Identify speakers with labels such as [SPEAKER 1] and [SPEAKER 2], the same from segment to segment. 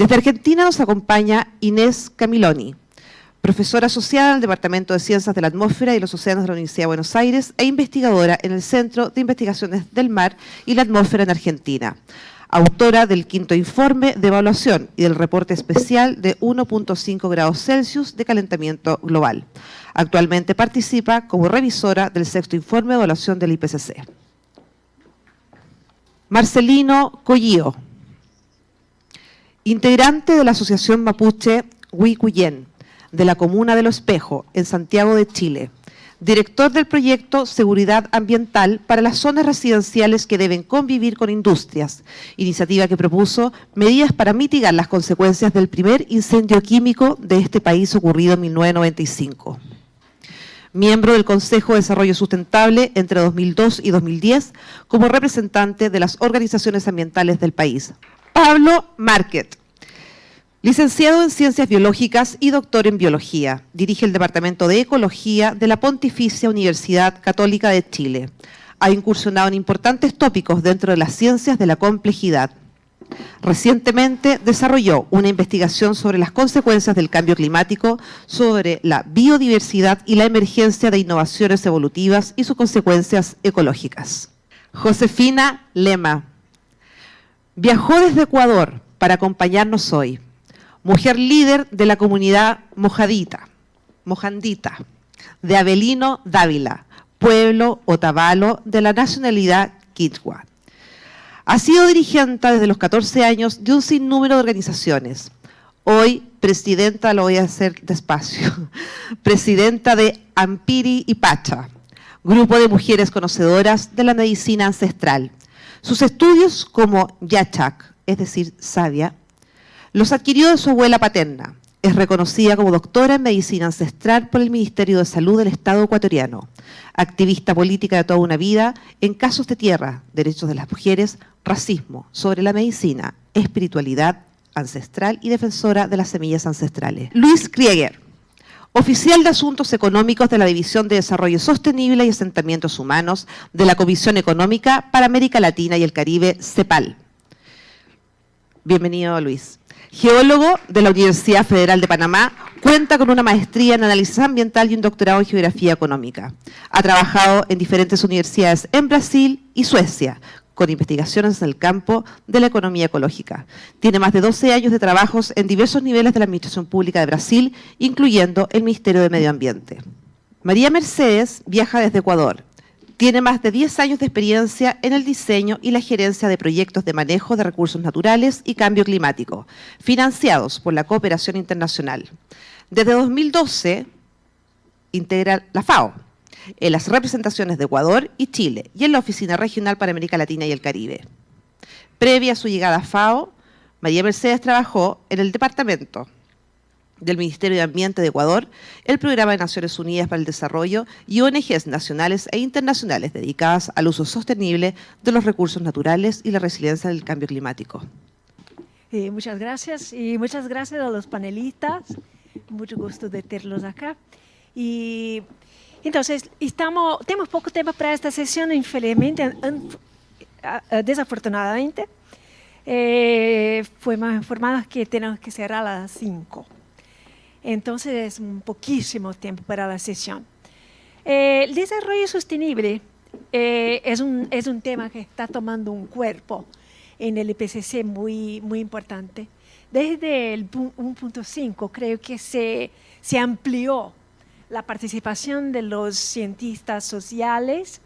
[SPEAKER 1] Desde Argentina nos acompaña Inés Camiloni, profesora asociada en el Departamento de Ciencias de la Atmósfera y los Océanos de la Universidad de Buenos Aires e investigadora en el Centro de Investigaciones del Mar y la Atmósfera en Argentina. Autora del 5º informe de evaluación y del reporte especial de 1.5 grados Celsius de calentamiento global. Actualmente participa como revisora del 6º informe de evaluación del IPCC. Marcelino Collío, integrante de la Asociación Mapuche Huicuyén, de la Comuna de Lo Espejo, en Santiago de Chile. Director del proyecto Seguridad Ambiental para las zonas residenciales que deben convivir con industrias, iniciativa que propuso medidas para mitigar las consecuencias del primer incendio químico de este país ocurrido en 1995. Miembro del Consejo de Desarrollo Sustentable entre 2002 y 2010 como representante de las organizaciones ambientales del país. Pablo Market, licenciado en Ciencias Biológicas y doctor en Biología. Dirige el Departamento de Ecología de la Pontificia Universidad Católica de Chile. Ha incursionado en importantes tópicos dentro de las ciencias de la complejidad. Recientemente desarrolló una investigación sobre las consecuencias del cambio climático, sobre la biodiversidad y la emergencia de innovaciones evolutivas y sus consecuencias ecológicas. Josefina Lema viajó desde Ecuador para acompañarnos hoy. Mujer líder de la comunidad mojandita, de Avelino Dávila, pueblo otavalo de la nacionalidad quichua. Ha sido dirigente desde los 14 años de un sinnúmero de organizaciones. Hoy, presidenta, lo voy a hacer despacio, presidenta de Ampiri y Pacha, grupo de mujeres conocedoras de la medicina ancestral. Sus estudios como Yachak, es decir, sabia, los adquirió de su abuela paterna. Es reconocida como doctora en medicina ancestral por el Ministerio de Salud del Estado ecuatoriano. Activista política de toda una vida en casos de tierra, derechos de las mujeres, racismo, sobre la medicina, espiritualidad ancestral y defensora de las semillas ancestrales. Luis Krieger, oficial de Asuntos Económicos de la División de Desarrollo Sostenible y Asentamientos Humanos de la Comisión Económica para América Latina y el Caribe, CEPAL. Bienvenido, Luis. Geólogo de la Universidad Federal de Panamá, cuenta con una maestría en análisis ambiental y un doctorado en geografía económica. Ha trabajado en diferentes universidades en Brasil y Suecia, con investigaciones en el campo de la economía ecológica. Tiene más de 12 años de trabajos en diversos niveles de la Administración Pública de Brasil, incluyendo el Ministerio de Medio Ambiente. María Mercedes viaja desde Ecuador. Tiene más de 10 años de experiencia en el diseño y la gerencia de proyectos de manejo de recursos naturales y cambio climático, financiados por la cooperación internacional. Desde 2012 integra la FAO, en las representaciones de Ecuador y Chile, y en la Oficina Regional para América Latina y el Caribe. Previa a su llegada a FAO, María Mercedes trabajó en el Departamento del Ministerio de Ambiente de Ecuador, el Programa de Naciones Unidas para el Desarrollo y ONGs nacionales e internacionales dedicadas al uso sostenible de los recursos naturales y la resiliencia del cambio climático.
[SPEAKER 2] Muchas gracias y muchas gracias a los panelistas. Mucho gusto de tenerlos acá. Y entonces, tenemos poco tiempo para esta sesión, infelizmente, desafortunadamente. Fuimos informados que tenemos que cerrar a las 5. Entonces, es un poquísimo tiempo para la sesión. El desarrollo sostenible es un tema que está tomando un cuerpo en el IPCC muy importante. Desde el 1.5 creo que se amplió la participación de los cientistas sociales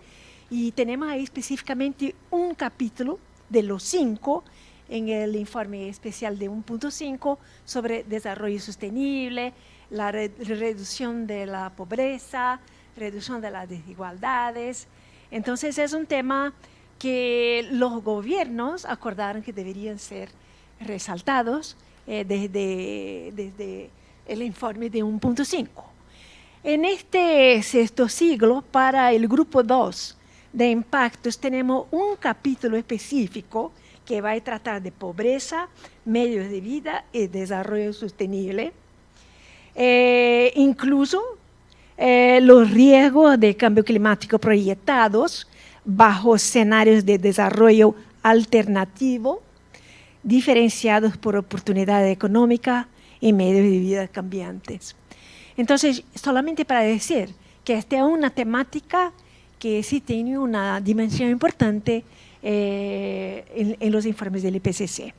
[SPEAKER 2] y tenemos ahí específicamente un capítulo de los 5 en el informe especial de 1.5 sobre desarrollo sostenible, la reducción de la pobreza, reducción de las desigualdades. Entonces es un tema que los gobiernos acordaron que deberían ser resaltados desde el informe de 1.5. En este sexto siglo, para el grupo 2 de impactos, tenemos un capítulo específico que va a tratar de pobreza, medios de vida y desarrollo sostenible. Incluso los riesgos de cambio climático proyectados bajo escenarios de desarrollo alternativo, diferenciados por oportunidad económica y medios de vida cambiantes. Entonces, solamente para decir que esta es una temática que sí tiene una dimensión importante en los informes del IPCC.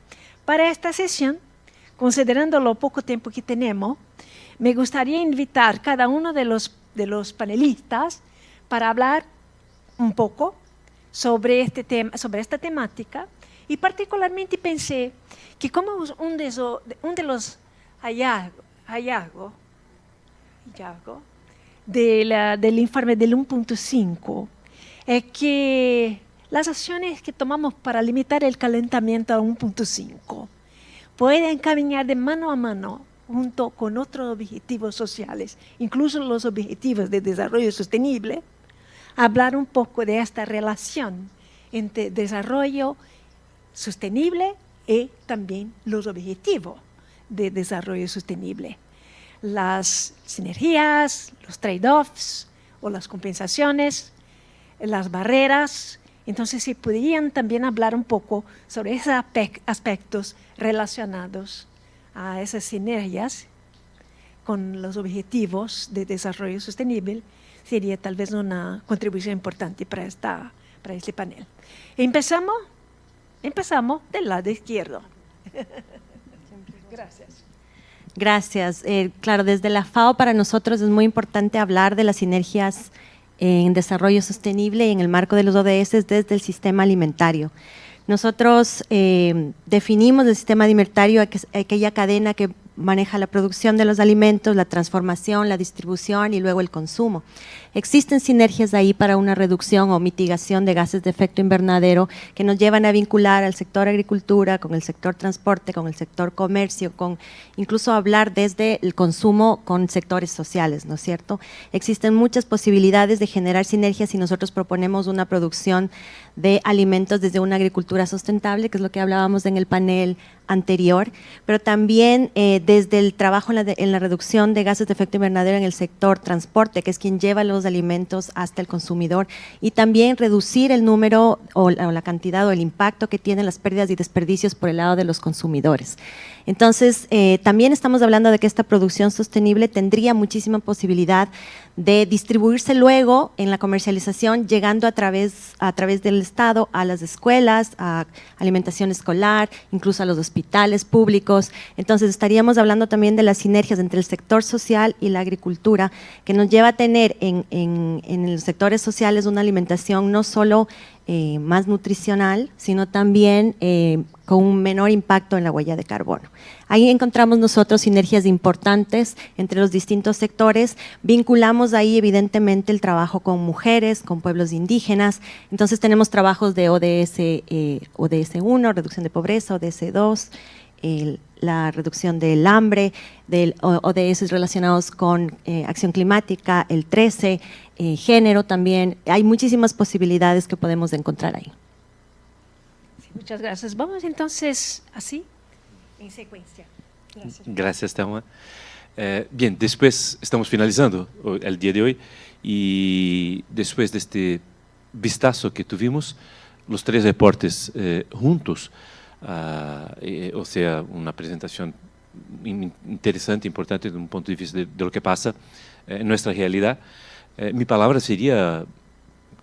[SPEAKER 2] Para esta sesión, considerando lo poco tiempo que tenemos, me gustaría invitar a cada uno de los panelistas para hablar un poco sobre esta temática, y particularmente pensé que como un de los hallazgos del informe del 1.5 es que las acciones que tomamos para limitar el calentamiento a 1.5 pueden caminar de mano a mano junto con otros objetivos sociales, incluso los objetivos de desarrollo sostenible, hablar un poco de esta relación entre desarrollo sostenible y también los objetivos de desarrollo sostenible. Las sinergias, los trade-offs o las compensaciones, las barreras. Entonces, si podrían también hablar un poco sobre esos aspectos relacionados a esas sinergias con los objetivos de desarrollo sostenible, sería tal vez una contribución importante para este panel. Empezamos del lado izquierdo. Gracias.
[SPEAKER 3] Gracias. Claro, desde la FAO para nosotros es muy importante hablar de las sinergias en desarrollo sostenible y en el marco de los ODS desde el sistema alimentario. Nosotros definimos el sistema alimentario aquella cadena que maneja la producción de los alimentos, la transformación, la distribución y luego el consumo. Existen sinergias ahí para una reducción o mitigación de gases de efecto invernadero que nos llevan a vincular al sector agricultura, con el sector transporte, con el sector comercio, con incluso hablar desde el consumo con sectores sociales, ¿no es cierto? Existen muchas posibilidades de generar sinergias si nosotros proponemos una producción de alimentos desde una agricultura sustentable, que es lo que hablábamos en el panel anterior, pero también desde el trabajo en la reducción de gases de efecto invernadero en el sector transporte, que es quien lleva los alimentos hasta el consumidor, y también reducir el número o la cantidad o el impacto que tienen las pérdidas y desperdicios por el lado de los consumidores. Entonces, también estamos hablando de que esta producción sostenible tendría muchísima posibilidad de distribuirse luego en la comercialización, llegando a través del Estado a las escuelas, a alimentación escolar, incluso a los hospitales públicos. Entonces, estaríamos hablando también de las sinergias entre el sector social y la agricultura, que nos lleva a tener en los sectores sociales una alimentación no solo más nutricional, sino también con un menor impacto en la huella de carbono. Ahí encontramos nosotros sinergias importantes entre los distintos sectores, vinculamos ahí evidentemente el trabajo con mujeres, con pueblos indígenas, entonces tenemos trabajos de ODS 1, reducción de pobreza, ODS 2, la reducción del hambre, del ODS relacionados con acción climática, el 13, género también. Hay muchísimas posibilidades que podemos encontrar ahí.
[SPEAKER 2] Sí, muchas gracias. Vamos entonces así, en secuencia. Gracias.
[SPEAKER 4] Gracias, Thelma. Bien, después estamos finalizando el día de hoy y después de este vistazo que tuvimos, los tres reportes juntos, o sea, una presentación interesante, importante de un punto de vista de lo que pasa en nuestra realidad. Mi palabra sería,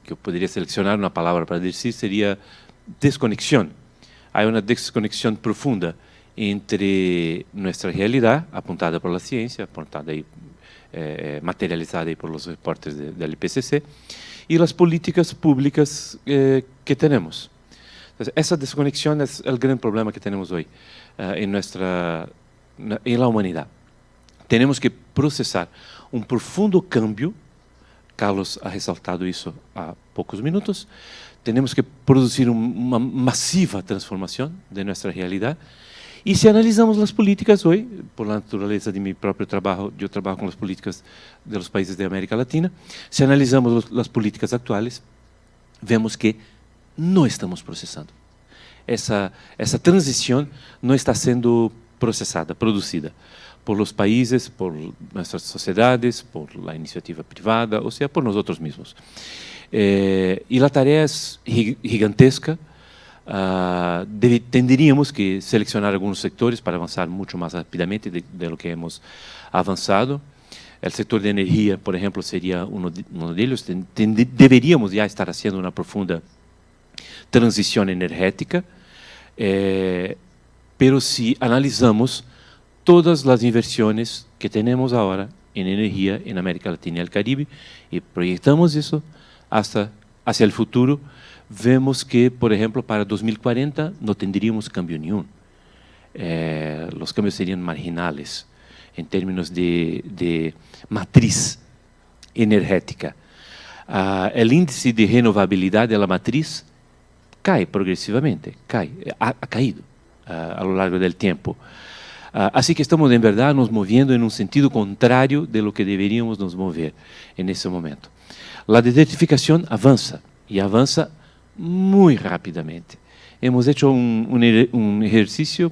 [SPEAKER 4] que yo podría seleccionar una palabra para decir, sería desconexión. Hay una desconexión profunda entre nuestra realidad, apuntada por la ciencia, apuntada y materializada por los reportes del IPCC, y las políticas públicas que tenemos. Entonces, esa desconexión es el gran problema que tenemos hoy en la humanidad. Tenemos que procesar un profundo cambio. Carlos ha resaltado eso há pocos minutos. Tenemos que producir una masiva transformación de nuestra realidad. Y si analizamos las políticas hoy, por la naturaleza de mi propio trabajo, yo trabajo con las políticas de los países de América Latina, si analizamos las políticas actuales, vemos que no estamos procesando. Essa transición no está siendo procesada, producida por los países, por nuestras sociedades, por la iniciativa privada, o sea, por nosotros mismos. Y la tarea es gigantesca, tendríamos que seleccionar algunos sectores para avanzar mucho más rápidamente de lo que hemos avanzado. El sector de energía, por ejemplo, sería uno de ellos. Deberíamos ya estar haciendo una profunda transición energética, pero si analizamos todas las inversiones que tenemos ahora en energía en América Latina y el Caribe y proyectamos eso hacia el futuro, vemos que, por ejemplo, para 2040 no tendríamos cambio ninguno. Los cambios serían marginales en términos de matriz energética. El índice de renovabilidad de la matriz cae progresivamente, ha caído a lo largo del tiempo. Así que estamos, en verdad, nos moviendo en un sentido contrario de lo que deberíamos nos mover en ese momento. La desertificación avanza, y avanza muy rápidamente. Hemos hecho un ejercicio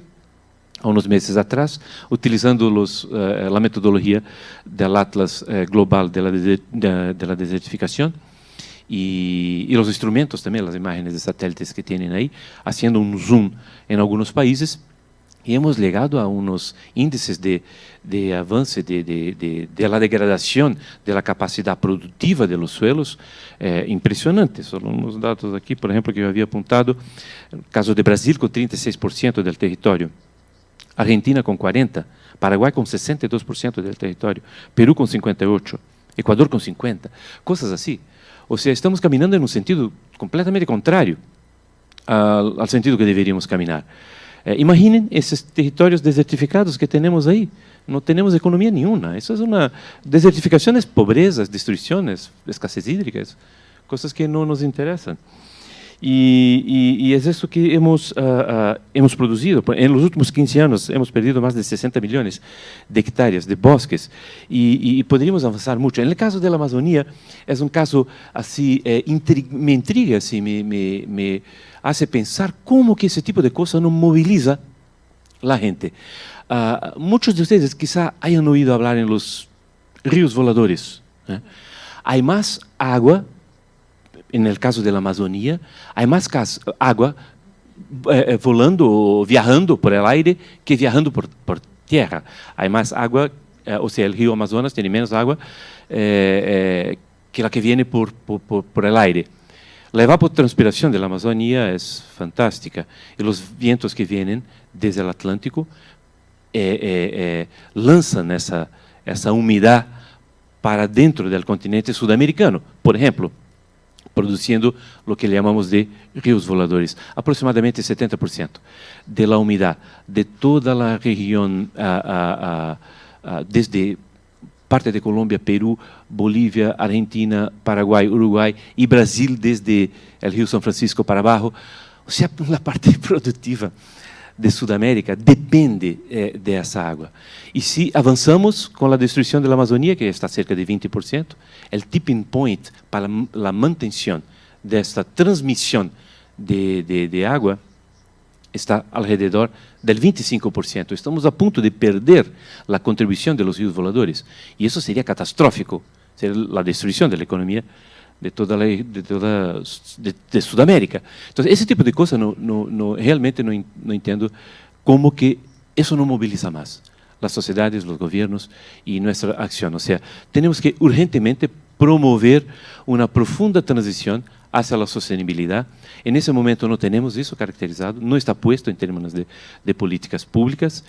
[SPEAKER 4] há uns meses atrás, utilizando la metodología del Atlas Global de la Desertificación y los instrumentos también, las imágenes de satélites que tienen ahí, haciendo un zoom en algunos países, y hemos llegado a unos índices de avance de la degradación de la capacidad productiva de los suelos impresionantes. Solo unos datos aquí, por ejemplo, que yo había apuntado, el caso de Brasil con 36% del territorio, Argentina con 40%, Paraguay con 62% del territorio, Perú con 58%, Ecuador con 50%, cosas así. O sea, estamos caminando en un sentido completamente contrario al sentido que deberíamos caminar. Imaginen esos territorios desertificados que tenemos ahí. No tenemos economía ninguna. Eso es una desertificación, es pobreza, destrucciones, escasez hídrica, cosas que no nos interesan. Y es eso que hemos producido. En los últimos 15 años hemos perdido más de 60 millones de hectáreas de bosques y podríamos avanzar mucho. En el caso de la Amazonía es un caso así, me intriga, así, me hace pensar cómo que ese tipo de cosas no moviliza la gente. Muchos de ustedes quizá hayan oído hablar en los ríos voladores. Hay más agua. En el caso de la Amazonía, hay más agua volando o viajando por el aire que viajando por tierra. Hay más agua, o sea, el río Amazonas tiene menos agua que la que viene por el aire. La evapotranspiración de la Amazonía es fantástica y los vientos que vienen desde el Atlántico lanzan esa humedad para dentro del continente sudamericano, por ejemplo, produciendo lo que llamamos de ríos voladores. Aproximadamente 70% de la humedad de toda la región, desde parte de Colombia, Perú, Bolivia, Argentina, Paraguay, Uruguay y Brasil, desde el río San Francisco para abajo. O sea, la parte productiva de Sudamérica depende de esa agua. Y si avanzamos con la destrucción de la Amazonía, que está cerca de 20%, el tipping point para la mantención de esta transmisión de agua está alrededor del 25%. Estamos a punto de perder la contribución de los ríos voladores. Y eso sería catastrófico, sería la destrucción de la economía de Sudamérica. Entonces, ese tipo de cosas realmente no entiendo cómo que eso no moviliza más las sociedades, los gobiernos y nuestra acción. O sea, tenemos que urgentemente promover una profunda transición hacia la sostenibilidad. En ese momento no tenemos eso caracterizado, no está puesto en términos de políticas públicas.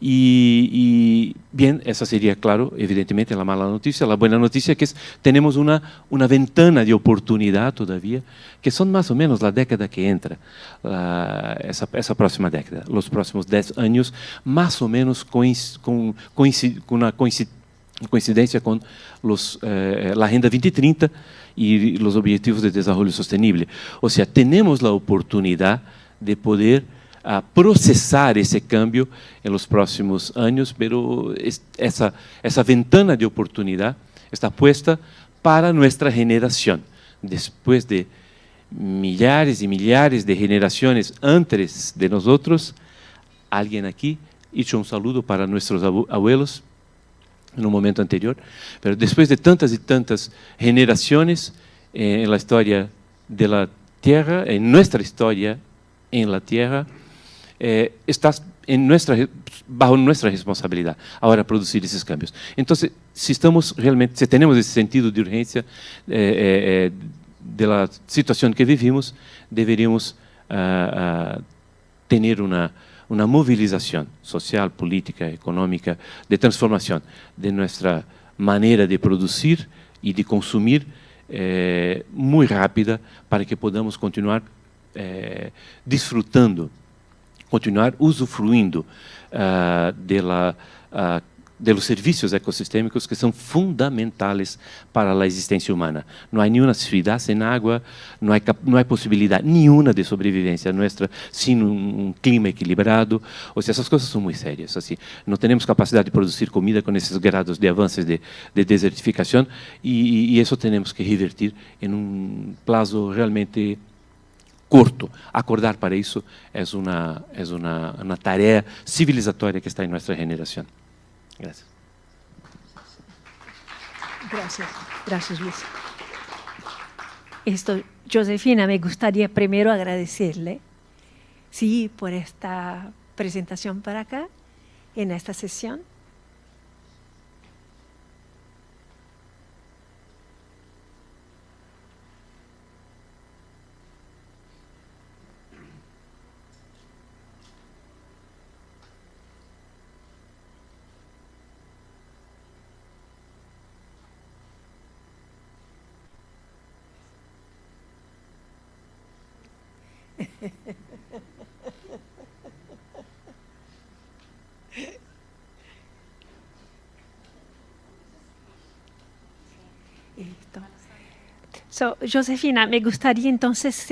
[SPEAKER 4] Y bien, esa sería, claro, evidentemente la mala noticia. La buena noticia es que tenemos una ventana de oportunidad todavía, que son más o menos la década que entra, esa próxima década, los próximos 10 años, más o menos con una coincidencia con la Agenda 2030 y los Objetivos de Desarrollo Sostenible. O sea, tenemos la oportunidad de poder procesar ese cambio en los próximos años, pero esa ventana de oportunidad está puesta para nuestra generación. Después de millares y millares de generaciones antes de nosotros, alguien aquí hizo un saludo para nuestros abuelos en un momento anterior, pero después de tantas y tantas generaciones en la historia de la Tierra, en nuestra historia en la tierra, está bajo nuestra responsabilidad ahora producir esos cambios. Entonces, si tenemos ese sentido de urgencia de la situación que vivimos, deberíamos tener una movilización social, política, económica, de transformación de nuestra manera de producir y de consumir muy rápida para que podamos continuar disfrutando, continuar usufruindo de los servicios ecosistémicos que son fundamentales para la existencia humana. No hay ni una ciudad sin agua, no hay posibilidad ni una de sobrevivencia nuestra sin un clima equilibrado. O sea, esas cosas son muy serias. Así, no tenemos capacidad de producir comida con esos grados de avances de desertificación y eso tenemos que revertir en un plazo realmente corto. Acordar para eso es una tarea civilizatoria que está en nuestra generación. Gracias.
[SPEAKER 2] Gracias Luis. Josefina, me gustaría primero agradecerle, sí, por esta presentación para acá, en esta sesión. Josefina, me gustaría entonces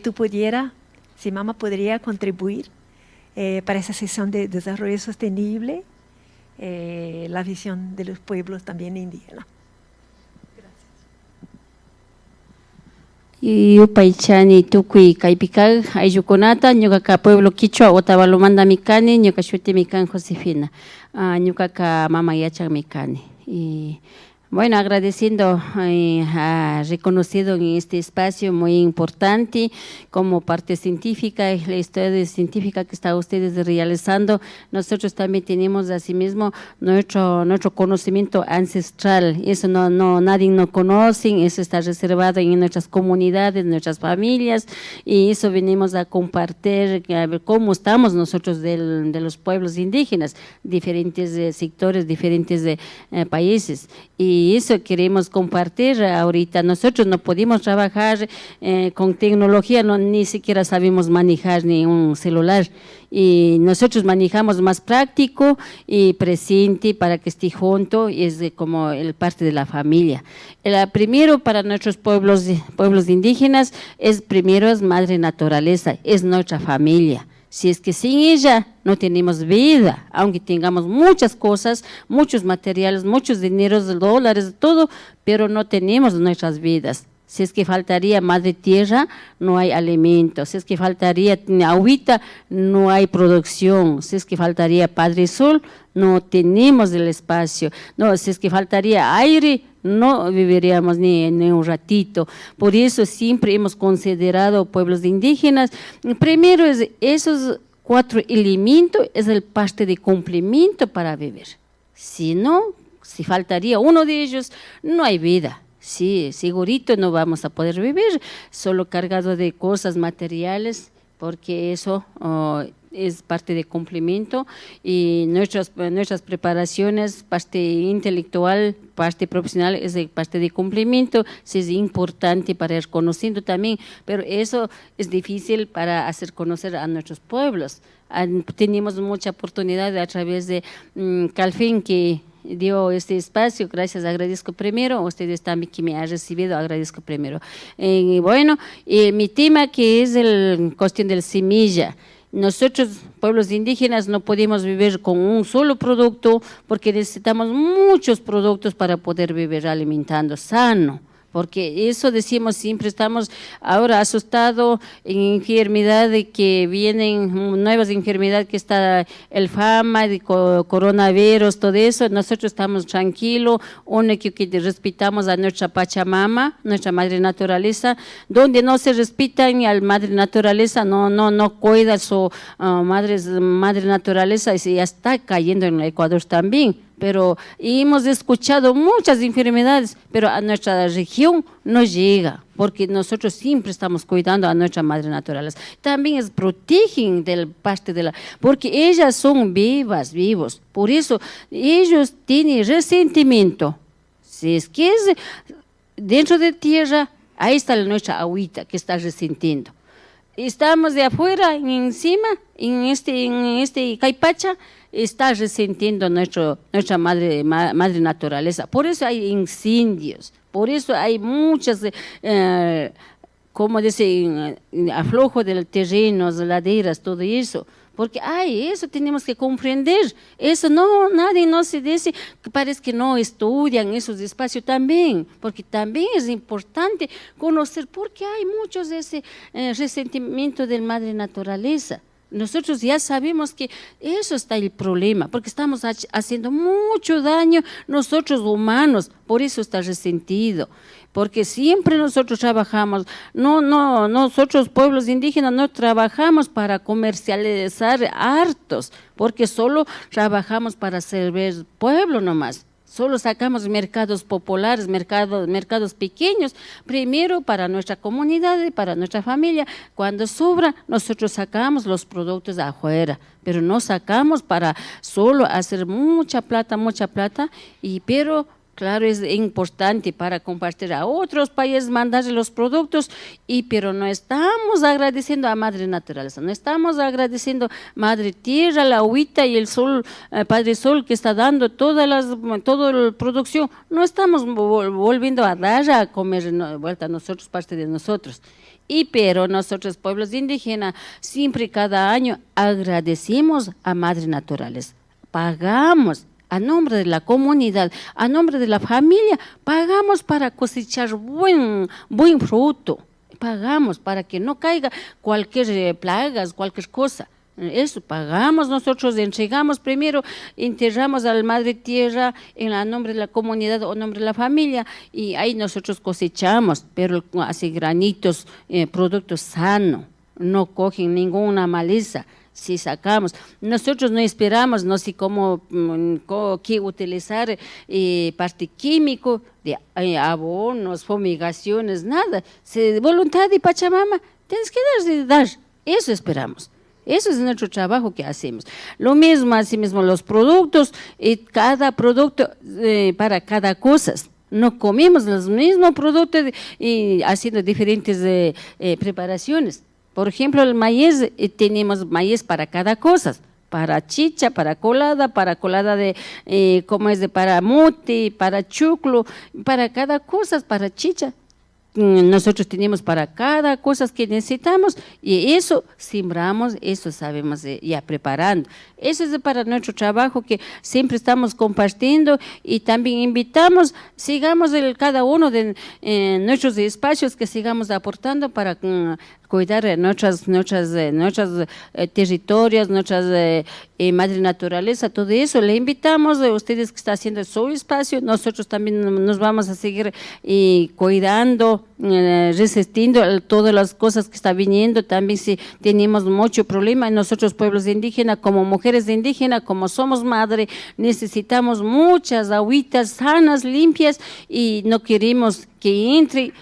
[SPEAKER 2] tú pudiera, si mamá podría contribuir para esa sesión de desarrollo sostenible, la visión de los pueblos también indígenas.
[SPEAKER 5] Yupaychani tukui kaipikal ayllukunata ñuqaka pueblo Quichua Otavalomanmi kani, ñuqa shutimi kan Josefina, ñuqaka mama yachanmi kani. Y bueno, agradeciendo ha reconocido en este espacio muy importante como parte científica, la historia científica que está ustedes realizando. Nosotros también tenemos asimismo nuestro conocimiento ancestral. Eso nadie no conoce, eso está reservado en nuestras comunidades, nuestras familias, y eso venimos a compartir, a ver cómo estamos nosotros de los pueblos indígenas, diferentes sectores, diferentes países. Y eso queremos compartir ahorita. Nosotros no podemos trabajar con tecnología, ni siquiera sabemos manejar ni un celular. Y nosotros manejamos más práctico y presente para que esté junto, y es como el parte de la familia. Primero para nuestros pueblos indígenas, primero es madre naturaleza, es nuestra familia. Si es que sin ella no tenemos vida, aunque tengamos muchas cosas, muchos materiales, muchos dineros, dólares, todo, pero no tenemos nuestras vidas. Si es que faltaría madre tierra, no hay alimento. Si es que faltaría agüita, no hay producción. Si es que faltaría padre sol, no tenemos el espacio. No, si es que faltaría aire, no viviríamos ni un ratito. Por eso siempre hemos considerado pueblos indígenas. Primero, esos 4 elementos es el parte de complemento para vivir. Si no, si faltaría uno de ellos, no hay vida. Sí, segurito no vamos a poder vivir solo cargado de cosas materiales, porque eso es parte de complemento, y nuestras preparaciones, parte intelectual, parte profesional, es parte de complemento. Sí, es importante para ir conociendo también, pero eso es difícil para hacer conocer a nuestros pueblos. Tenemos mucha oportunidad a través de Calfin, que dio este espacio, gracias, agradezco primero, ustedes también que me han recibido, agradezco primero. Bueno, mi tema que es la cuestión del semilla. Nosotros, pueblos indígenas, no podemos vivir con un solo producto porque necesitamos muchos productos para poder vivir alimentando sano. porque eso decimos siempre, estamos ahora asustados en enfermedades que vienen, nuevas enfermedades que está el fama, de coronavirus, todo eso, nosotros estamos tranquilos, único que respetamos a nuestra Pachamama, nuestra Madre Naturaleza, donde no se respetan a la Madre Naturaleza, no cuida su Madre Naturaleza, y ya está cayendo en el Ecuador también. Pero hemos escuchado muchas enfermedades, pero a nuestra región no llega, porque nosotros siempre estamos cuidando a nuestra Madre Naturaleza. También es protegen del parte de la, porque ellas son vivos, por eso ellos tienen resentimiento. Si es que es dentro de tierra, ahí está nuestra agüita que está resentiendo. Estamos de afuera, encima, en este caipacha, está resentiendo nuestra madre naturaleza. Por eso hay incendios, por eso hay muchas, como dicen, aflojo de los terrenos, laderas, todo eso. Porque eso tenemos que comprender. Eso nadie no se dice, parece que no estudian esos espacios también, porque también es importante conocer por qué hay muchos de ese resentimiento de la madre naturaleza. Nosotros ya sabemos que eso está el problema, porque estamos haciendo mucho daño nosotros humanos, por eso está resentido. Porque siempre nosotros trabajamos, nosotros pueblos indígenas no trabajamos para comercializar hartos, porque solo trabajamos para servir pueblo nomás. Solo sacamos mercados populares, mercados pequeños, primero para nuestra comunidad y para nuestra familia. Cuando sobra, nosotros sacamos los productos de afuera, pero no sacamos para solo hacer mucha plata, pero claro, es importante para compartir a otros países, mandarle los productos, pero no estamos agradeciendo a Madre Naturaleza, no estamos agradeciendo Madre Tierra, la agüita y el sol, Padre Sol que está dando toda la producción, no estamos volviendo a dar a comer vuelta a nosotros, parte de nosotros. Pero nosotros, pueblos indígenas, siempre cada año agradecemos a Madre Naturaleza, pagamos a nombre de la comunidad, a nombre de la familia, pagamos para cosechar buen fruto, pagamos para que no caiga cualquier plagas, cualquier cosa. Eso pagamos nosotros, entregamos primero, enterramos a la Madre Tierra en el nombre de la comunidad o nombre de la familia, y ahí nosotros cosechamos, pero hace granitos, productos sanos, no cogen ninguna maleza. Si sacamos, nosotros no esperamos, no sé cómo que utilizar parte químico de abonos, fumigaciones, nada. Voluntad de Pachamama, tienes que dar, eso esperamos. Eso es nuestro trabajo que hacemos. Lo mismo, así mismo los productos, cada producto para cada cosa. No comemos los mismos productos haciendo diferentes preparaciones. Por ejemplo, el maíz, tenemos maíz para cada cosa, para chicha, para colada de, para mote, para chuclo, para cada cosa, para chicha. Nosotros tenemos para cada cosa que necesitamos y eso sembramos, eso sabemos ya preparando. Eso es para nuestro trabajo que siempre estamos compartiendo y también invitamos, sigamos cada uno de nuestros espacios que sigamos aportando para cuidar nuestras territorios, nuestras madre naturaleza, todo eso. Le invitamos a ustedes que están haciendo su espacio, nosotros también nos vamos a seguir cuidando, resistiendo todas las cosas que están viniendo. También si tenemos mucho problema, nosotros pueblos indígenas, como mujeres indígenas, como somos madre, necesitamos muchas agüitas sanas, limpias, y no queremos que entre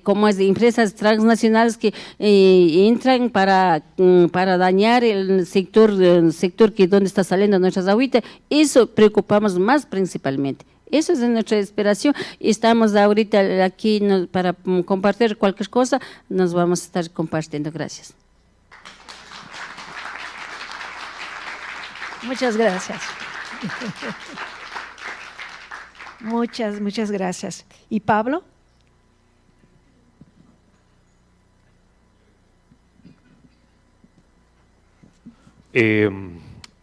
[SPEAKER 5] como es de empresas transnacionales que entran para dañar el sector que donde está saliendo nuestras agüitas. Eso preocupamos más principalmente. Eso es nuestra esperación. Estamos ahorita aquí para compartir cualquier cosa, nos vamos a estar compartiendo. Gracias.
[SPEAKER 2] Muchas gracias. Muchas gracias. ¿Y Pablo?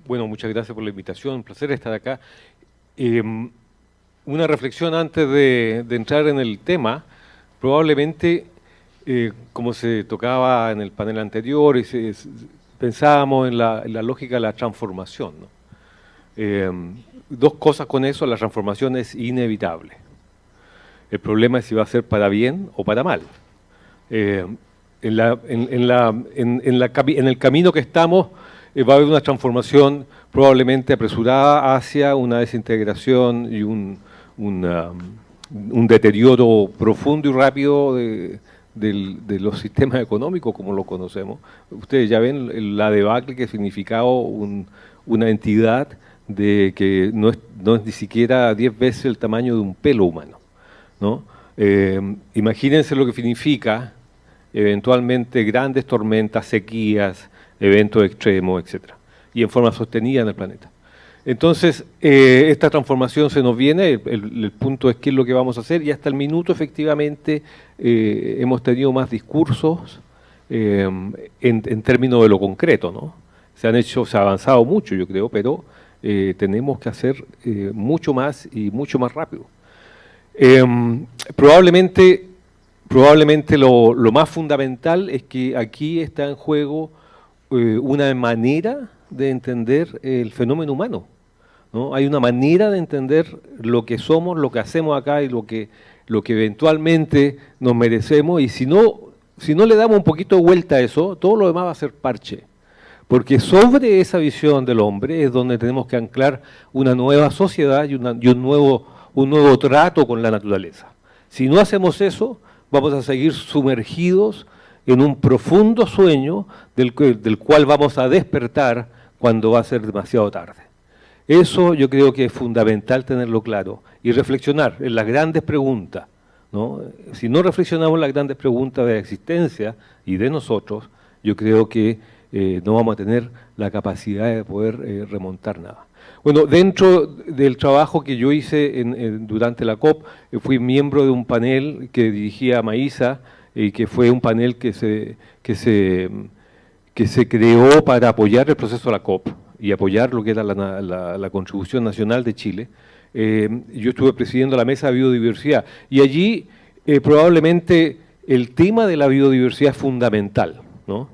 [SPEAKER 6] Bueno, muchas gracias por la invitación, un placer estar acá. una reflexión antes de entrar en el tema. Probablemente, como se tocaba en el panel anterior, pensábamos en la lógica de la transformación, ¿no? Dos cosas con eso: la transformación es inevitable. El problema es si va a ser para bien o para mal. En el camino que estamos va a haber una transformación probablemente apresurada hacia una desintegración y un deterioro profundo y rápido de los sistemas económicos como los conocemos. Ustedes ya ven la debacle que ha significado una entidad que no es ni siquiera 10 veces el tamaño de un pelo humano, ¿no? Imagínense lo que significa eventualmente grandes tormentas, sequías, eventos extremos, etc. Y en forma sostenida en el planeta. Entonces, esta transformación se nos viene, el punto es qué es lo que vamos a hacer, y hasta el minuto efectivamente hemos tenido más discursos en términos de lo concreto, ¿no? Se ha avanzado mucho, yo creo, pero tenemos que hacer mucho más y mucho más rápido. Probablemente lo más fundamental es que aquí está en juego una manera de entender el fenómeno humano, ¿no? Hay una manera de entender lo que somos, lo que hacemos acá y lo que eventualmente nos merecemos, y si no le damos un poquito de vuelta a eso, todo lo demás va a ser parche. Porque sobre esa visión del hombre es donde tenemos que anclar una nueva sociedad y un nuevo trato con la naturaleza. Si no hacemos eso, vamos a seguir sumergidos en un profundo sueño del cual vamos a despertar cuando va a ser demasiado tarde. Eso yo creo que es fundamental tenerlo claro y reflexionar en las grandes preguntas, ¿no? Si no reflexionamos en las grandes preguntas de la existencia y de nosotros, yo creo que no vamos a tener la capacidad de poder remontar nada. Bueno, dentro del trabajo que yo hice durante la COP, fui miembro de un panel que dirigía Maísa, y que fue un panel que se creó para apoyar el proceso de la COP y apoyar lo que era la contribución nacional de Chile. Yo estuve presidiendo la mesa de biodiversidad, y allí probablemente el tema de la biodiversidad es fundamental, ¿no?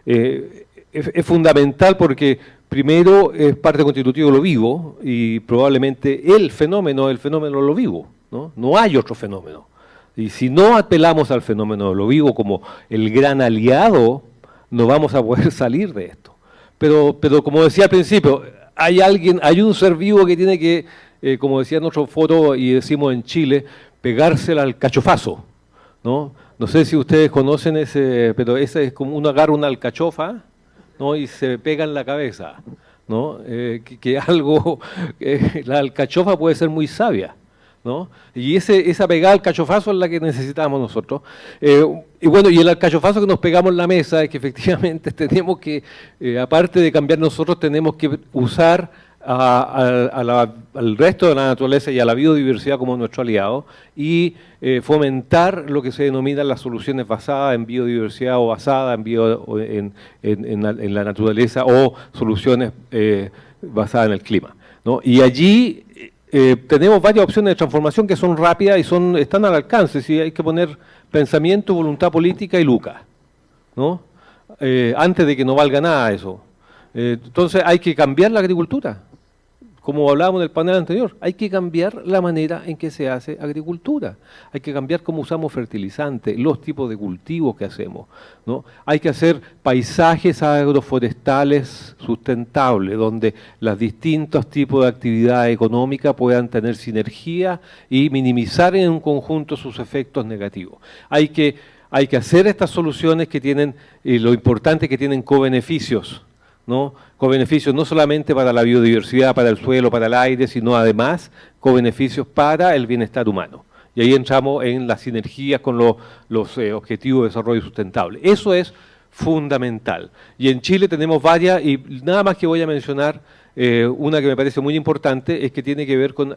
[SPEAKER 6] Es fundamental porque primero es parte constitutiva de lo vivo, y probablemente el fenómeno de lo vivo, ¿no? No hay otro fenómeno. Y si no apelamos al fenómeno de lo vivo como el gran aliado, no vamos a poder salir de esto. Pero como decía al principio, hay un ser vivo que tiene que, como decía en otro foro y decimos en Chile, pegársela al cachofazo, ¿no? No sé si ustedes conocen pero ese es como uno agarra una alcachofa, ¿no? Y se pega en la cabeza, ¿no? La alcachofa puede ser muy sabia, ¿no? Y esa pegada al cachofazo es la que necesitamos nosotros. Y bueno, y el alcachofazo que nos pegamos en la mesa es que efectivamente tenemos que, aparte de cambiar nosotros, tenemos que usar al resto de la naturaleza y a la biodiversidad como nuestro aliado, y fomentar lo que se denominan las soluciones basadas en biodiversidad o basadas en la naturaleza, o soluciones basadas en el clima, ¿no? Y allí tenemos varias opciones de transformación que son rápidas y están al alcance. Si hay que poner pensamiento, voluntad política y lucas, ¿no? Antes de que no valga nada eso. Entonces hay que cambiar la agricultura. Como hablábamos en el panel anterior, hay que cambiar la manera en que se hace agricultura. Hay que cambiar cómo usamos fertilizantes, los tipos de cultivos que hacemos, ¿no? Hay que hacer paisajes agroforestales sustentables, donde los distintos tipos de actividad económica puedan tener sinergia y minimizar en un conjunto sus efectos negativos. Hay que hacer estas soluciones que tienen, lo importante es que tienen cobeneficios, ¿no? Cobeneficios no solamente para la biodiversidad, para el suelo, para el aire, sino además cobeneficios para el bienestar humano. Y ahí entramos en las sinergias con los objetivos de desarrollo sustentable. Eso es fundamental. Y en Chile tenemos varias, y nada más que voy a mencionar, una que me parece muy importante, es que tiene que ver con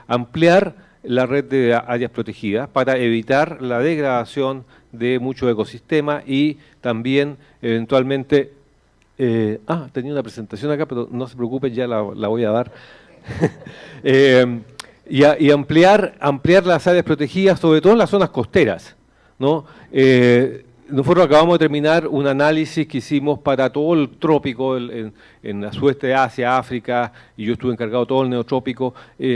[SPEAKER 6] ampliar la red de áreas protegidas para evitar la degradación de muchos ecosistemas, y también eventualmente tenía una presentación acá, pero no se preocupen, ya la voy a dar. y ampliar las áreas protegidas, sobre todo en las zonas costeras, ¿no? Nosotros acabamos de terminar un análisis que hicimos para todo el trópico, en la sudeste de Asia, África, y yo estuve encargado de todo el neotrópico.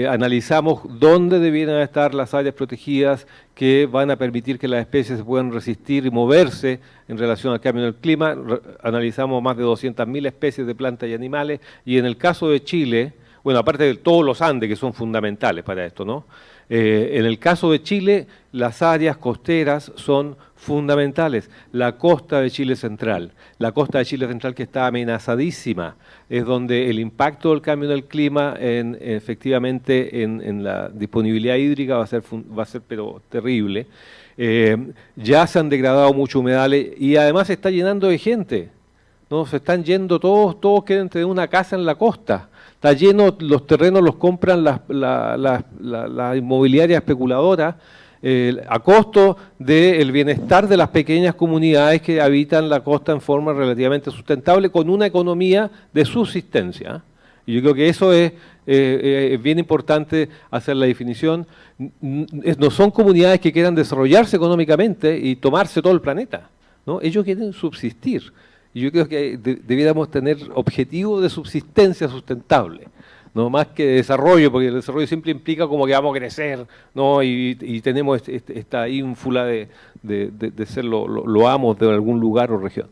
[SPEAKER 6] Analizamos dónde debieran estar las áreas protegidas que van a permitir que las especies se puedan resistir y moverse en relación al cambio del clima. Analizamos más de 200.000 especies de plantas y animales, y en el caso de Chile, bueno, aparte de todos los Andes que son fundamentales para esto, ¿no? En el caso de Chile, las áreas costeras son fundamentales. La costa de Chile Central, que está amenazadísima, es donde el impacto del cambio del clima efectivamente en la disponibilidad hídrica va a ser pero terrible. Ya se han degradado muchos humedales y además se está llenando de gente, ¿no? Se están yendo todos quieren tener una casa en la costa. Está lleno, los terrenos los compran las inmobiliarias especuladoras a costo del bienestar de las pequeñas comunidades que habitan la costa en forma relativamente sustentable con una economía de subsistencia. Y yo creo que eso es bien importante hacer la definición. No son comunidades que quieran desarrollarse económicamente y tomarse todo el planeta, ¿no? Ellos quieren subsistir. Y yo creo que debiéramos tener objetivos de subsistencia sustentable, no más que de desarrollo, porque el desarrollo siempre implica como que vamos a crecer, ¿no? Y tenemos esta ínfula de ser lo amos de algún lugar o región.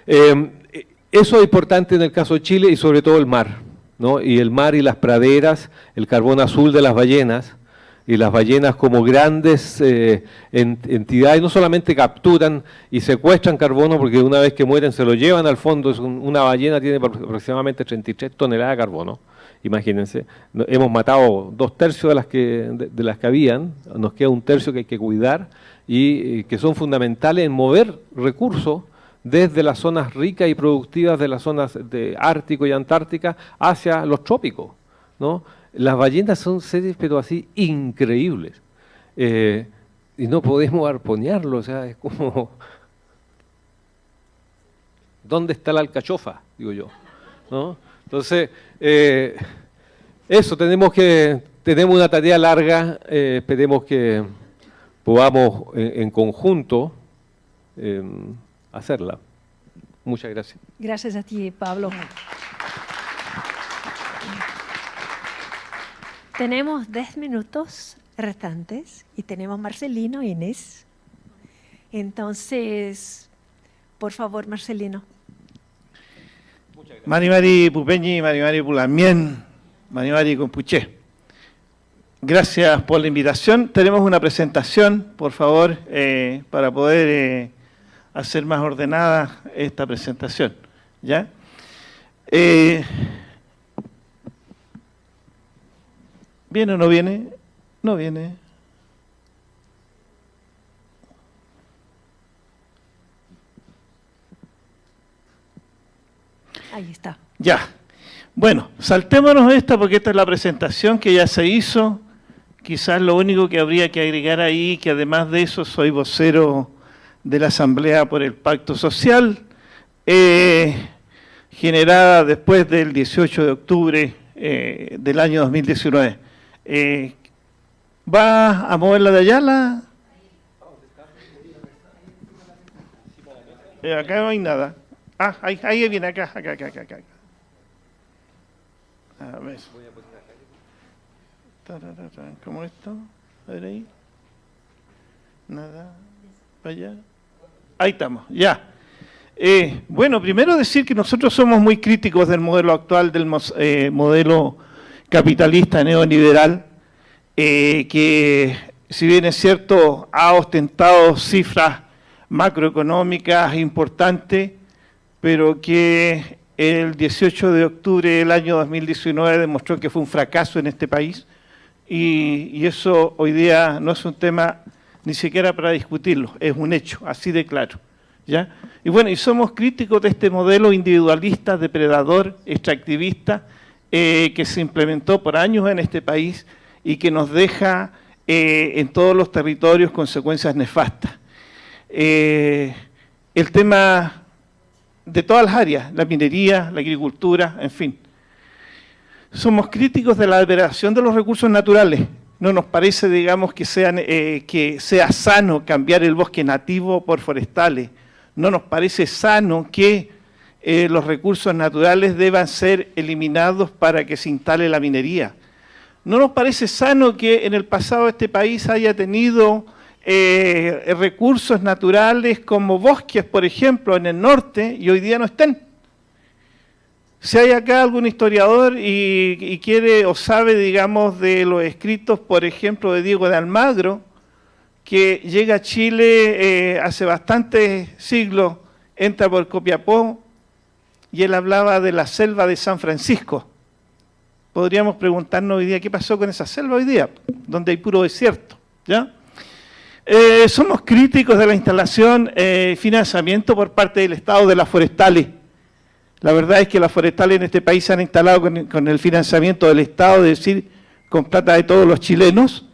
[SPEAKER 6] Eso es importante en el caso de Chile y sobre todo el mar, ¿no? Y el mar y las praderas, el carbón azul de las ballenas, y las ballenas como grandes entidades no solamente capturan y secuestran carbono, porque una vez que mueren se lo llevan al fondo. Una ballena tiene aproximadamente 33 toneladas de carbono, imagínense. Hemos matado 2/3 de las que habían, nos queda 1/3 que hay que cuidar y que son fundamentales en mover recursos desde las zonas ricas y productivas de las zonas de Ártico y Antártica hacia los trópicos, ¿no? Las ballenas son seres, pero así, increíbles. Y no podemos arponearlo, o sea, es como... ¿Dónde está la alcachofa? Digo yo, ¿no? Entonces, eso, tenemos una tarea larga, esperemos que podamos en conjunto hacerla. Muchas gracias.
[SPEAKER 2] Gracias a ti, Pablo. Tenemos 10 minutos restantes y tenemos Marcelino e Inés. Entonces, por favor, Marcelino.
[SPEAKER 7] Mari Pupeñi, Mari Pulamien, Mari Compuché. Gracias por la invitación. Tenemos una presentación, por favor, para poder hacer más ordenada esta presentación. ¿Ya? ¿Viene o no viene? No viene.
[SPEAKER 2] Ahí está.
[SPEAKER 7] Ya. Bueno, saltémonos esta porque esta es la presentación que ya se hizo. Quizás lo único que habría que agregar ahí, que además de eso soy vocero de la Asamblea por el Pacto Social, generada después del 18 de octubre del año 2019. ¿Va a mover la de Ayala? Acá no hay nada. Ah, ahí viene, acá. A ver. ¿Cómo esto? A ver ahí. Nada. Para allá. Ahí estamos, ya. Bueno, primero decir que nosotros somos muy críticos del modelo actual, del modelo capitalista neoliberal, que si bien es cierto ha ostentado cifras macroeconómicas importantes, pero que el 18 de octubre del año 2019 demostró que fue un fracaso en este país, y eso hoy día no es un tema ni siquiera para discutirlo, es un hecho, así de claro, ¿ya? Y bueno, y somos críticos de este modelo individualista, depredador, extractivista, que se implementó por años en este país y que nos deja en todos los territorios consecuencias nefastas. El tema de todas las áreas, la minería, la agricultura, en fin. Somos críticos de la depredación de los recursos naturales, no nos parece, digamos, que sea sano cambiar el bosque nativo por forestales. No nos parece sano que los recursos naturales deban ser eliminados para que se instale la minería. No nos parece sano que en el pasado este país haya tenido recursos naturales como bosques, por ejemplo, en el norte, y hoy día no estén. Si hay acá algún historiador y quiere o sabe, digamos, de los escritos, por ejemplo, de Diego de Almagro, que llega a Chile hace bastantes siglos, entra por Copiapó, y él hablaba de la selva de San Francisco. Podríamos preguntarnos hoy día, ¿qué pasó con esa selva hoy día? Donde hay puro desierto, ¿ya? Somos críticos de la instalación y financiamiento por parte del Estado de las forestales. La verdad es que las forestales en este país se han instalado con el financiamiento del Estado, es decir, con plata de todos los chilenos,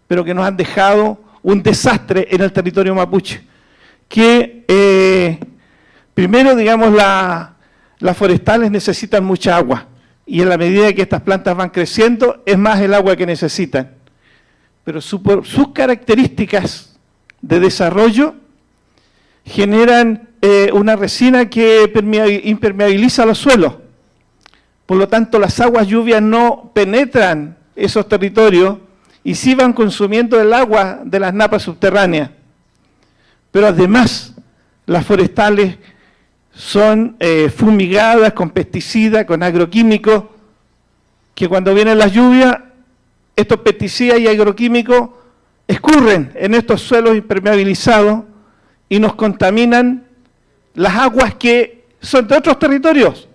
[SPEAKER 7] pero que nos han dejado un desastre en el territorio mapuche. Que primero, digamos, las forestales necesitan mucha agua, y en la medida que estas plantas van creciendo, es más el agua que necesitan. Pero sus características de desarrollo generan una resina que impermeabiliza los suelos. Por lo tanto, las aguas lluvias no penetran esos territorios y sí van consumiendo el agua de las napas subterráneas. Pero además, las forestales son fumigadas con pesticidas, con agroquímicos, que cuando vienen las lluvias, estos pesticidas y agroquímicos escurren en estos suelos impermeabilizados y nos contaminan las aguas que son de otros territorios.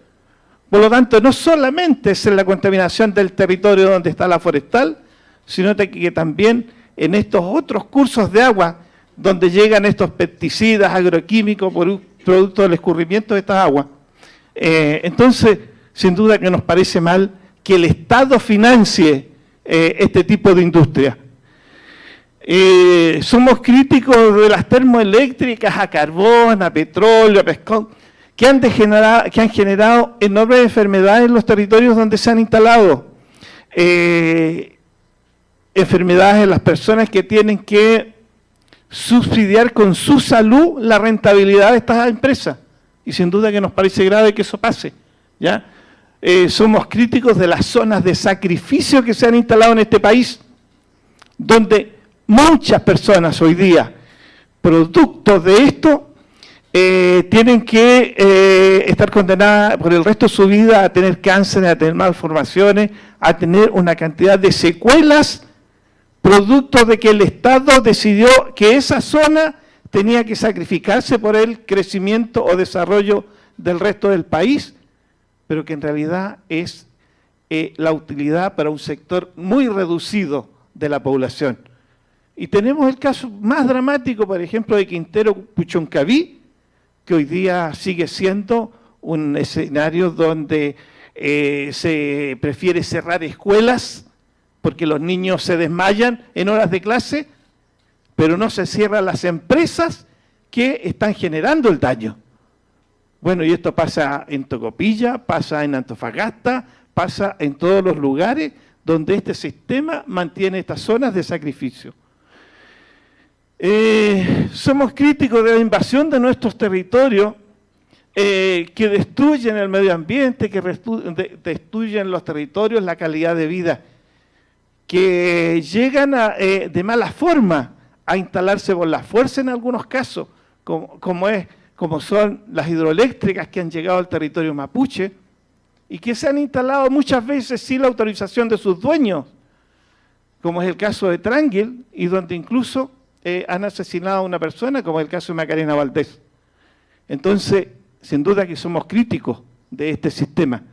[SPEAKER 7] Por lo tanto, no solamente es en la contaminación del territorio donde está la forestal, sino que también en estos otros cursos de agua donde llegan estos pesticidas, agroquímicos, producto del escurrimiento de estas aguas. Entonces, sin duda que nos parece mal que el Estado financie este tipo de industria. Somos críticos de las termoeléctricas a carbón, a petróleo, a pescado, que han generado enormes enfermedades en los territorios donde se han instalado. Enfermedades en las personas que tienen que subsidiar con su salud la rentabilidad de estas empresas. Y sin duda que nos parece grave que eso pase, ¿ya? Somos críticos de las zonas de sacrificio que se han instalado en este país, donde muchas personas hoy día, producto de esto, tienen que estar condenadas por el resto de su vida a tener cáncer, a tener malformaciones, a tener una cantidad de secuelas, producto de que el Estado decidió que esa zona tenía que sacrificarse por el crecimiento o desarrollo del resto del país, pero que en realidad es la utilidad para un sector muy reducido de la población. Y tenemos el caso más dramático, por ejemplo, de Quintero Puchoncaví, que hoy día sigue siendo un escenario donde se prefiere cerrar escuelas porque los niños se desmayan en horas de clase, pero no se cierran las empresas que están generando el daño. Bueno, y esto pasa en Tocopilla, pasa en Antofagasta, pasa en todos los lugares donde este sistema mantiene estas zonas de sacrificio. Somos críticos de la invasión de nuestros territorios que destruyen el medio ambiente, que destruyen los territorios, la calidad de vida, que llegan de mala forma a instalarse por la fuerza en algunos casos, como son las hidroeléctricas que han llegado al territorio mapuche y que se han instalado muchas veces sin la autorización de sus dueños, como es el caso de Tranguil, y donde incluso han asesinado a una persona, como es el caso de Macarena Valdés. Entonces, sin duda que somos críticos de este sistema.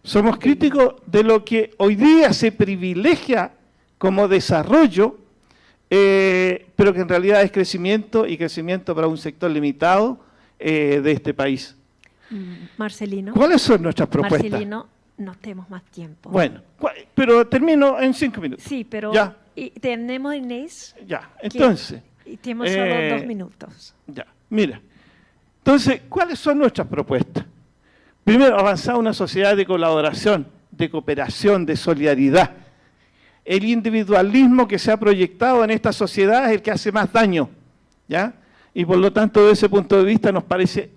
[SPEAKER 7] Somos críticos de lo que hoy día se privilegia como desarrollo, pero que en realidad es crecimiento, y crecimiento para un sector limitado de este país.
[SPEAKER 2] Marcelino.
[SPEAKER 7] ¿Cuáles son nuestras propuestas?
[SPEAKER 2] Marcelino, no tenemos más tiempo.
[SPEAKER 7] Bueno, pero termino en 5 minutos.
[SPEAKER 2] Sí, pero
[SPEAKER 7] ya.
[SPEAKER 2] Y tenemos Inés.
[SPEAKER 7] Ya, entonces.
[SPEAKER 2] Y tenemos solo 2 minutos.
[SPEAKER 7] Ya, mira. Entonces, ¿cuáles son nuestras propuestas? Primero, avanzar una sociedad de colaboración, de cooperación, de solidaridad. el individualismo que se ha proyectado en esta sociedad es el que hace más daño, ¿ya? Y por lo tanto, desde ese punto de vista, nos parece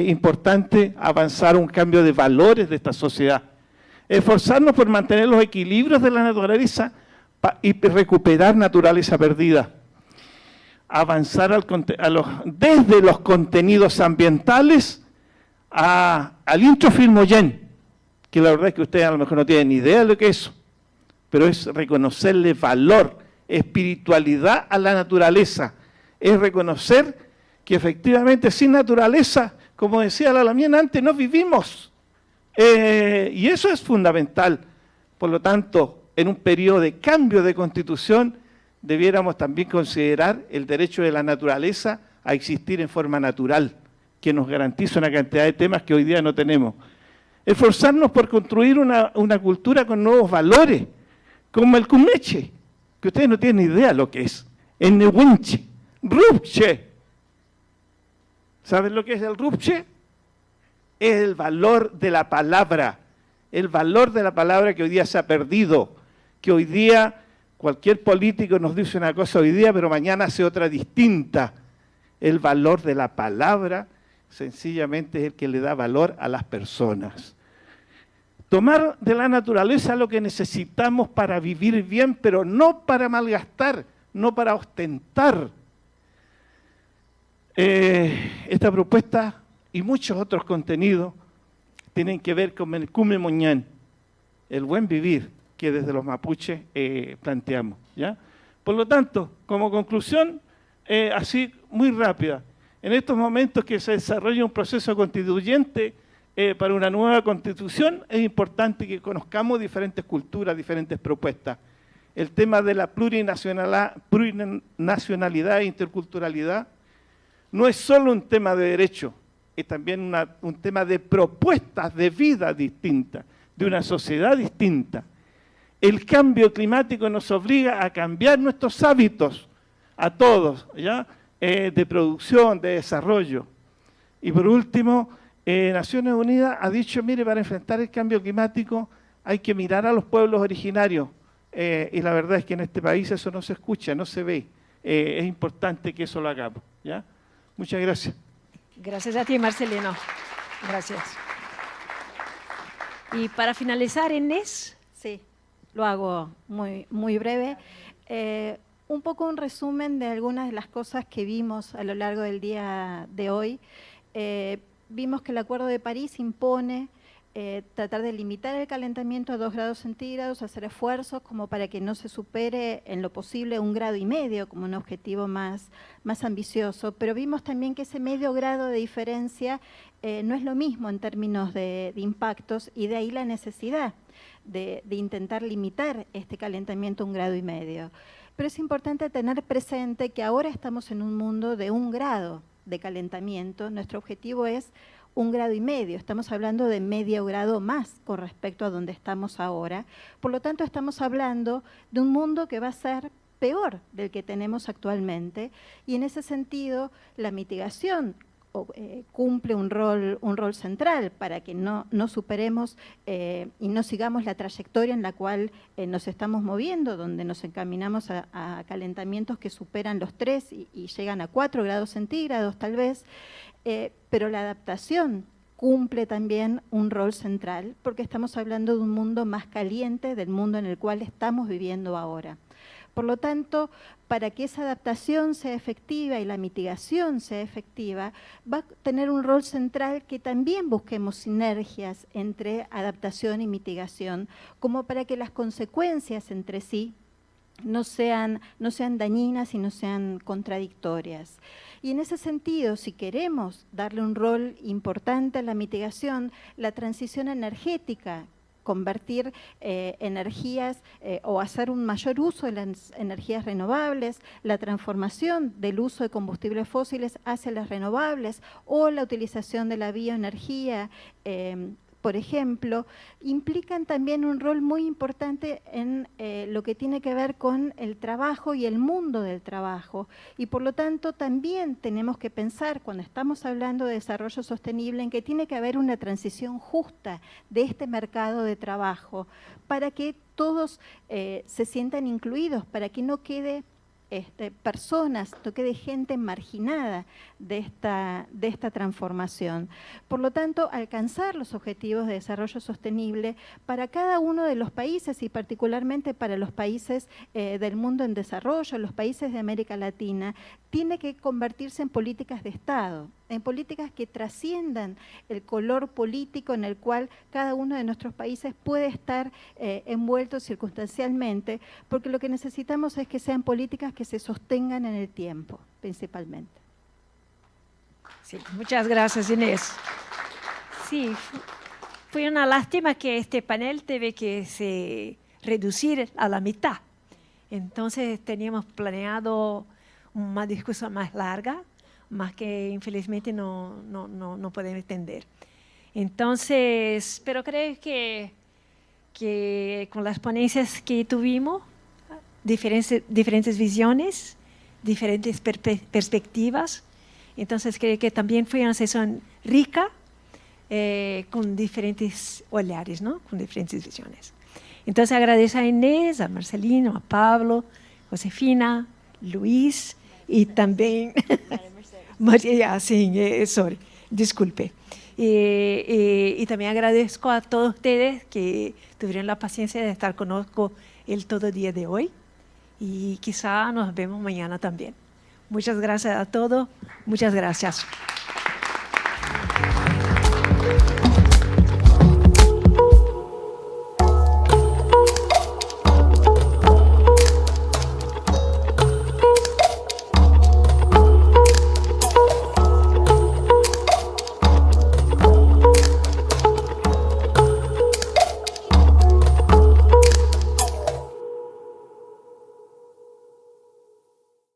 [SPEAKER 7] importante avanzar un cambio de valores de esta sociedad. Esforzarnos por mantener los equilibrios de la naturaleza y recuperar naturaleza perdida. Avanzar desde los contenidos ambientales al introfilmoyen, que la verdad es que ustedes a lo mejor no tienen ni idea de lo que es eso, pero es reconocerle valor, espiritualidad a la naturaleza. Es reconocer que efectivamente sin naturaleza, como decía la Lamien antes, no vivimos. Y eso es fundamental. Por lo tanto, en un periodo de cambio de constitución, debiéramos también considerar el derecho de la naturaleza a existir en forma natural, que nos garantiza una cantidad de temas que hoy día no tenemos. Esforzarnos por construir una cultura con nuevos valores, como el cumeche, que ustedes no tienen ni idea lo que es, el nehuenche. Rupche. ¿Saben lo que es el rupche? Es el valor de la palabra. El valor de la palabra que hoy día se ha perdido. Que hoy día cualquier político nos dice una cosa hoy día, pero mañana hace otra distinta. El valor de la palabra sencillamente es el que le da valor a las personas. Tomar de la naturaleza lo que necesitamos para vivir bien, pero no para malgastar, no para ostentar. Esta propuesta y muchos otros contenidos tienen que ver con el Cume Moñán, el buen vivir que desde los mapuches planteamos, ¿ya? Por lo tanto, como conclusión, así muy rápida, en estos momentos que se desarrolla un proceso constituyente para una nueva constitución, es importante que conozcamos diferentes culturas, diferentes propuestas. El tema de la plurinacionalidad e interculturalidad no es solo un tema de derecho, es también un tema de propuestas de vida distintas, de una sociedad distinta. El cambio climático nos obliga a cambiar nuestros hábitos, a todos, ¿ya? De producción, de desarrollo. Y por último, Naciones Unidas ha dicho, mire, para enfrentar el cambio climático hay que mirar a los pueblos originarios. Y la verdad es que en este país eso no se escucha, no se ve. Es importante que eso lo hagamos, ¿ya? Muchas gracias.
[SPEAKER 2] Gracias a ti, Marcelino. Gracias. Y para finalizar, Inés.
[SPEAKER 8] Sí, lo hago muy breve. Un poco un resumen de algunas de las cosas que vimos a lo largo del día de hoy. Vimos que el Acuerdo de París impone tratar de limitar el calentamiento a 2 grados centígrados, hacer esfuerzos como para que no se supere en lo posible 1,5 grados como un objetivo más ambicioso, pero vimos también que ese medio grado de diferencia no es lo mismo en términos de impactos, y de ahí la necesidad de intentar limitar este calentamiento a 1,5 grados. Pero es importante tener presente que ahora estamos en un mundo de 1 grado de calentamiento. Nuestro objetivo es 1,5 grados, estamos hablando de medio grado más con respecto a donde estamos ahora. Por lo tanto, estamos hablando de un mundo que va a ser peor del que tenemos actualmente, y en ese sentido la mitigación cumple un rol central para que no superemos y no sigamos la trayectoria en la cual nos estamos moviendo, donde nos encaminamos a calentamientos que superan los 3 y llegan a 4 grados centígrados tal vez, pero la adaptación cumple también un rol central, porque estamos hablando de un mundo más caliente del mundo en el cual estamos viviendo ahora. Por lo tanto, para que esa adaptación sea efectiva y la mitigación sea efectiva, va a tener un rol central que también busquemos sinergias entre adaptación y mitigación, como para que las consecuencias entre sí no sean dañinas y no sean contradictorias. Y en ese sentido, si queremos darle un rol importante a la mitigación, la transición energética, convertir energías o hacer un mayor uso de las energías renovables, la transformación del uso de combustibles fósiles hacia las renovables o la utilización de la bioenergía por ejemplo, implican también un rol muy importante en lo que tiene que ver con el trabajo y el mundo del trabajo. Y por lo tanto también tenemos que pensar, cuando estamos hablando de desarrollo sostenible, en que tiene que haber una transición justa de este mercado de trabajo para que todos se sientan incluidos, para que no quede personas, no quede gente marginada de esta transformación. Por lo tanto, alcanzar los objetivos de desarrollo sostenible para cada uno de los países y particularmente para los países del mundo en desarrollo, los países de América Latina, tiene que convertirse en políticas de Estado, en políticas que trasciendan el color político en el cual cada uno de nuestros países puede estar envuelto circunstancialmente, porque lo que necesitamos es que sean políticas que se sostengan en el tiempo, principalmente.
[SPEAKER 2] Sí, muchas gracias, Inés. Sí, fue una lástima que este panel tuve que se reducir a la mitad. Entonces teníamos planeado una discusión más larga, más que infelizmente no podemos entender. Entonces, pero creo que con las ponencias que tuvimos, diferentes visiones, diferentes perspectivas, entonces creo que también fue una sesión rica, con diferentes olhares, ¿no? Con diferentes visiones. Entonces agradezco a Inés, a Marcelino, a Pablo, Josefina, Luis y también María, sí, sorry, disculpe. Y también agradezco a todos ustedes que tuvieron la paciencia de estar conmigo todo el día de hoy y quizá nos vemos mañana también. Muchas gracias a todos, muchas gracias.